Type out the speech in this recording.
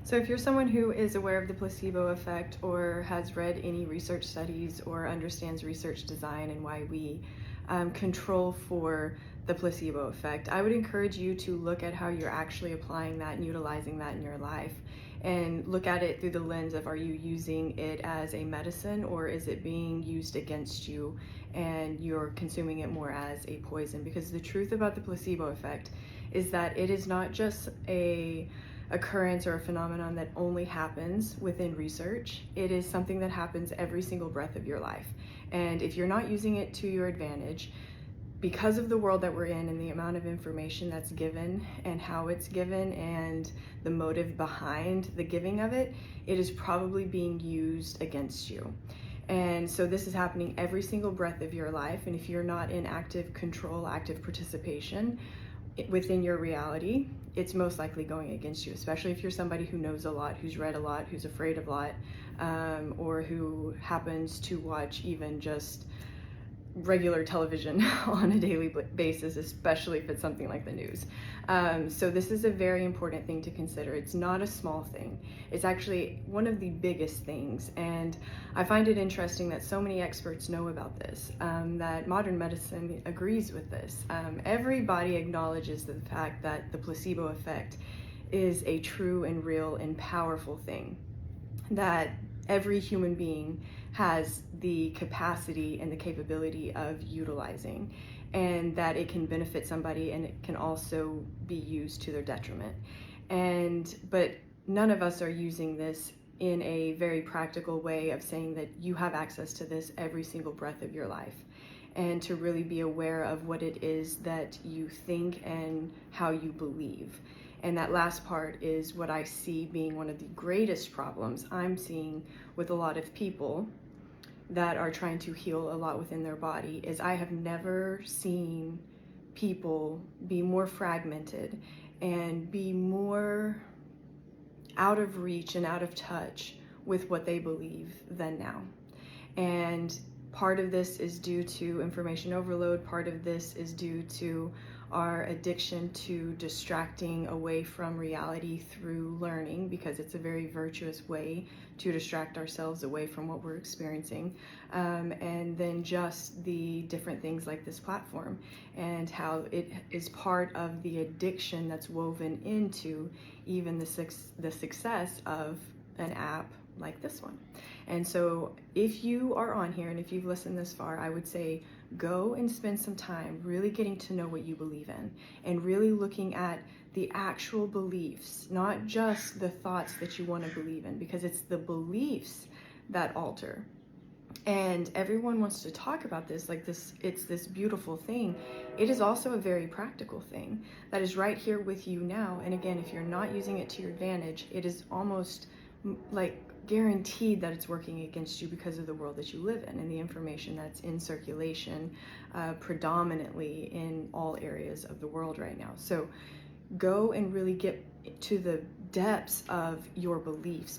So if you're someone who is aware of the placebo effect or has read any research studies or understands research design and why we control for the placebo effect, I would encourage you to look at how you're actually applying that and utilizing that in your life, and look at it through the lens of, are you using it as a medicine, or is it being used against you and you're consuming it more as a poison? Because the truth about the placebo effect is that it is not just a occurrence or a phenomenon that only happens within research. It is something that happens every single breath of your life. And if you're not using it to your advantage, because of the world that we're in and the amount of information that's given and how it's given and the motive behind the giving of it, it is probably being used against you. And so this is happening every single breath of your life. And if you're not in active control, active participation within your reality, it's most likely going against you, especially if you're somebody who knows a lot, who's read a lot, who's afraid of a lot, or who happens to watch even just regular television on a daily basis, especially if it's something like the news. So this is a very important thing to consider. It's not a small thing. It's actually one of the biggest things. And I find it interesting that so many experts know about this, that modern medicine agrees with this. Everybody acknowledges the fact that the placebo effect is a true and real and powerful thing, that every human being has the capacity and the capability of utilizing, and that it can benefit somebody and it can also be used to their detriment. But none of us are using this in a very practical way of saying that you have access to this every single breath of your life, and to really be aware of what it is that you think and how you believe. And that last part is what I see being one of the greatest problems I'm seeing with a lot of people that are trying to heal a lot within their body. Is I have never seen people be more fragmented and be more out of reach and out of touch with what they believe than now. And part of this is due to information overload. Part of this is due to our addiction to distracting away from reality through learning, because it's a very virtuous way to distract ourselves away from what we're experiencing. And then just the different things like this platform and how it is part of the addiction that's woven into even the success of an app like this one. And so if you are on here and if you've listened this far, I would say go and spend some time really getting to know what you believe in, and really looking at the actual beliefs, not just the thoughts that you want to believe in, because it's the beliefs that alter. And everyone wants to talk about this like this, it's this beautiful thing. It is also a very practical thing that is right here with you now. And again, if you're not using it to your advantage, it is almost like guaranteed that it's working against you because of the world that you live in and the information that's in circulation predominantly in all areas of the world right now. So go and really get to the depths of your beliefs.